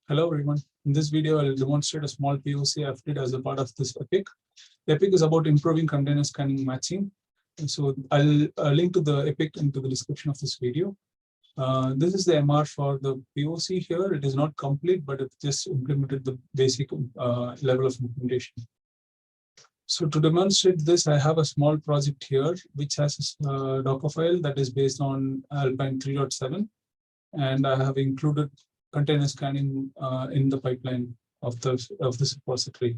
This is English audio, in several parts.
Hello everyone. In this video, I'll demonstrate a small POC I've did as a part of this epic. The epic is about improving container scanning matching. And so I'll link to the epic into the description of this video. This is the MR for the POC here. It is not complete, but it just implemented the basic level of implementation. So to demonstrate this, I have a small project here, which has a Docker file that is based on Alpine 3.7. And I have included container scanning in the pipeline of this repository.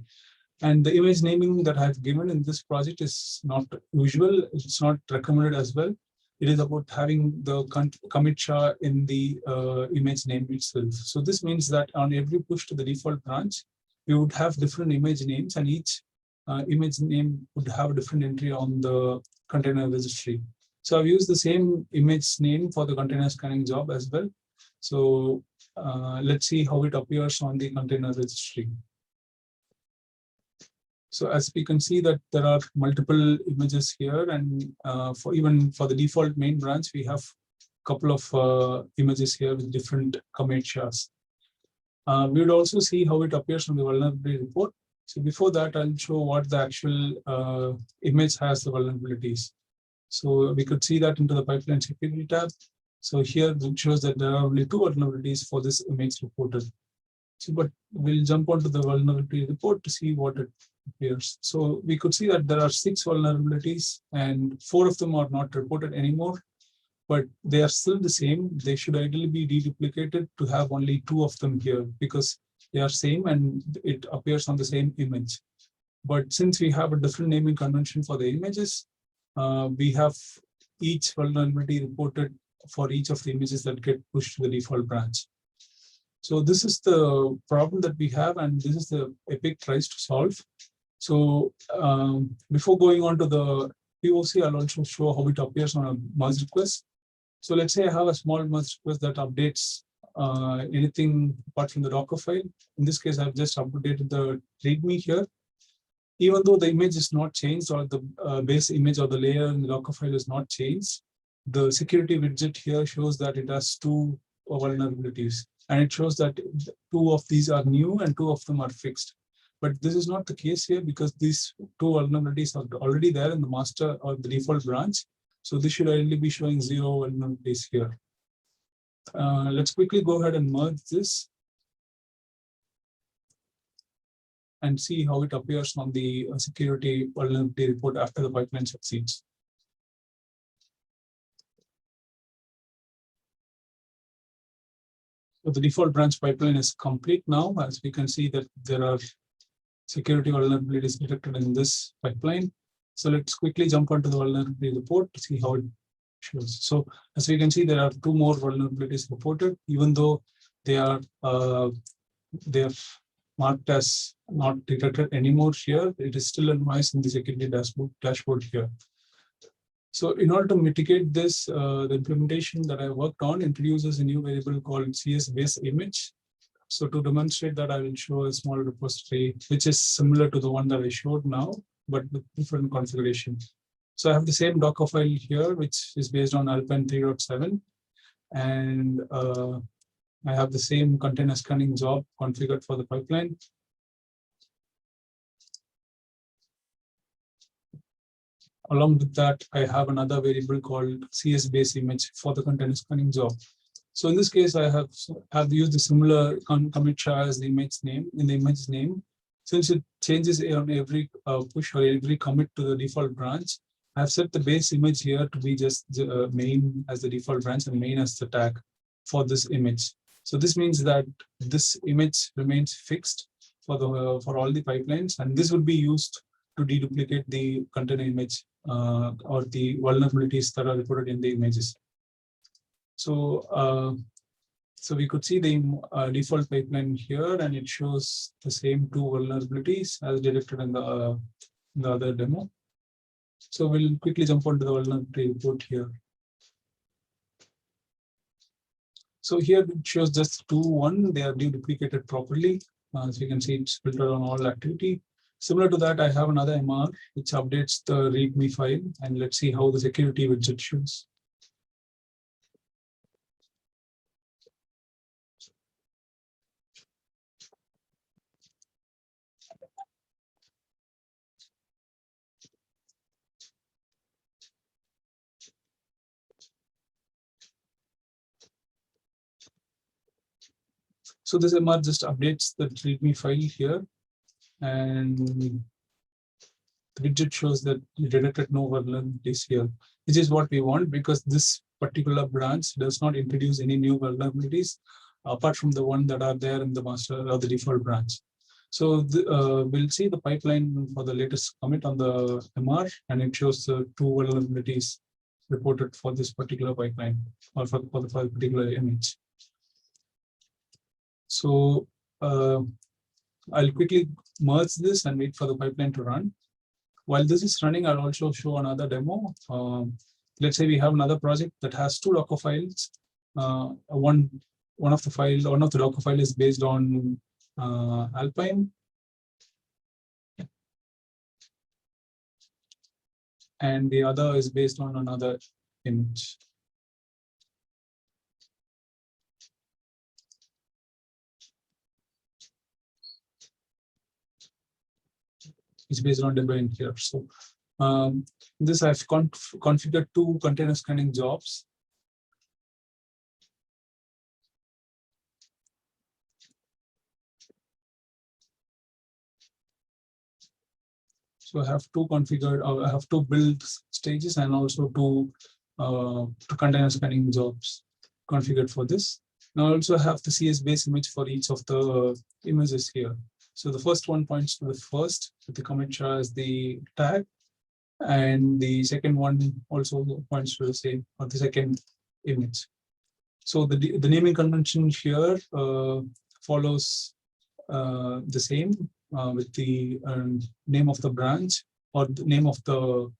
And the image naming that I've given in this project is not usual. It's not recommended as well. It is about having the commit char in the image name itself. So this means that on every push to the default branch, we would have different image names, and each image name would have a different entry on the container registry. So I've used the same image name for the container scanning job as well. So let's see how it appears on the container registry. So as we can see that there are multiple images here, and even for the default main branch, we have a couple of images here with different commit chars. We would also see how it appears on the vulnerability report. So before that, I'll show what the actual image has the vulnerabilities. So we could see that into the pipeline security tab. So here it shows that there are only 2 vulnerabilities for this image reported. So, but we'll jump onto the vulnerability report to see what it appears. So we could see that there are 6 vulnerabilities, and 4 of them are not reported anymore, but they are still the same. They should ideally be deduplicated to have only 2 of them here, because they are same and it appears on the same image. But since we have a different naming convention for the images, we have each vulnerability reported for each of the images that get pushed to the default branch. So this is the problem that we have, and this is the epic tries to solve. So before going on to the POC, I'll also show how it appears on a merge request. So let's say I have a small merge request that updates anything apart from the Docker file. In this case, I've just updated the README here. Even though the image is not changed, or the base image or the layer in the Docker file is not changed, the security widget here shows that it has 2 vulnerabilities. And it shows that 2 of these are new and 2 of them are fixed. But this is not the case here, because these 2 vulnerabilities are already there in the master or the default branch. So this should only be showing 0 vulnerabilities here. Let's quickly go ahead and merge this and see how it appears on the security vulnerability report after the pipeline succeeds. So the default branch pipeline is complete now. As we can see that there are security vulnerabilities detected in this pipeline. So let's quickly jump onto the vulnerability report to see how it shows. So as we can see, there are 2 more vulnerabilities reported, even though they are marked as not detected anymore here. It is still a noise in the security dashboard here. So in order to mitigate this, the implementation that I worked on introduces a new variable called CS-base image. So to demonstrate that, I will show a small repository, which is similar to the one that I showed now, but with different configuration. So I have the same Docker file here, which is based on Alpine 3.7. And I have the same container scanning job configured for the pipeline. Along with that, I have another variable called CS-base image for the container scanning job. So in this case, I have used the similar commit char as the image name in the image name. Since it changes on every push or every commit to the default branch, I have set the base image here to be just main as the default branch and main as the tag for this image. So this means that this image remains fixed for all the pipelines, and this would be used to deduplicate the container image or the vulnerabilities that are reported in the images. So, so we could see the default pipeline here, and it shows the same 2 vulnerabilities as detected in the other demo. So we'll quickly jump onto the vulnerability report here. So here it shows just 2.1. They are deduplicated properly. As you can see, it's filtered on all activity. Similar to that, I have another MR which updates the README file, and let's see how the security widget shows. So this MR just updates the README file here, and the widget shows that we detected no vulnerabilities here, which is what we want, because this particular branch does not introduce any new vulnerabilities apart from the one that are there in the master or the default branch. So we'll see the pipeline for the latest commit on the MR, and it shows the two vulnerabilities reported for this particular pipeline or for the particular image. So I'll quickly merge this and wait for the pipeline to run. While this is running, I'll also show another demo. Let's say we have another project that has two Docker files. One of the Docker file is based on Alpine, and the other is based on another image. It's based on Debian here. So this I've configured two container scanning jobs. So I have two configured, I have two build stages and also two container scanning jobs configured for this. Now I also have the CS base image for each of the images here. So the first one points to the first, with the commit char as the tag, and the second one also points to the same, or the second image. So the naming convention here follows the same with the name of the branch or the name of the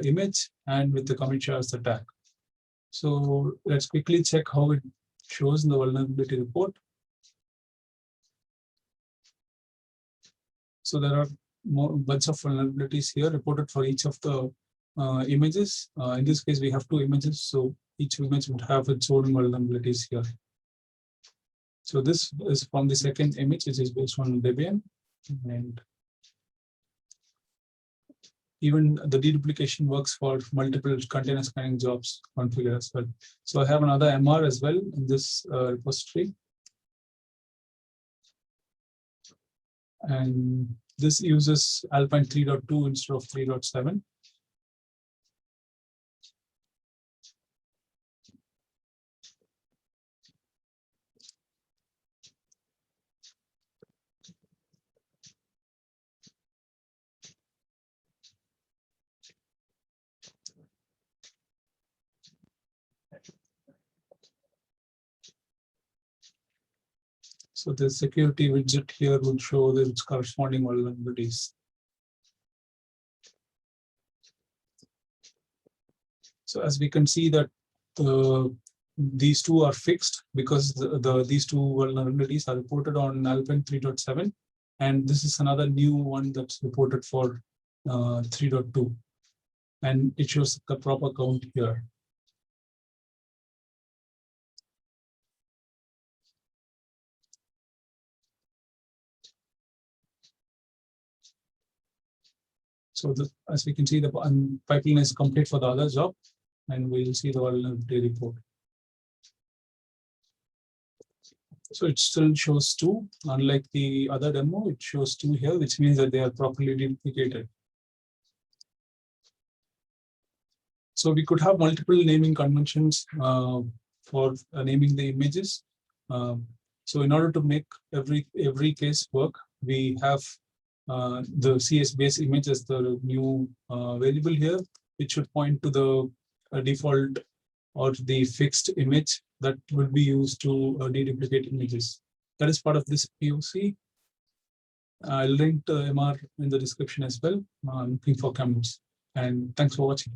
image, and with the commit char as the tag. So let's quickly check how it shows in the vulnerability report. So there are bunch of vulnerabilities here reported for each of the images. In this case, we have two images, so each image would have its own vulnerabilities here. So this is from the second image, which is based on Debian, and even the deduplication works for multiple container scanning jobs configured as well. So I have another MR as well in this repository. And this uses Alpine 3.2 instead of 3.7. So the security widget here would show its corresponding vulnerabilities. So as we can see that these two are fixed because these two vulnerabilities are reported on Alpine 3.7, and this is another new one that's reported for 3.2, and it shows the proper count here. So as we can see, the pipeline is complete for the other job, and we'll see the vulnerability report. So it still shows two, unlike the other demo, it shows two here, which means that they are properly duplicated. So we could have multiple naming conventions for naming the images. So in order to make every case work, we have the CS base image as the new variable here, which should point to the default or the fixed image that will be used to deduplicate images. That is part of this PoC. I'll link the MR in the description as well. Looking for comments. And thanks for watching.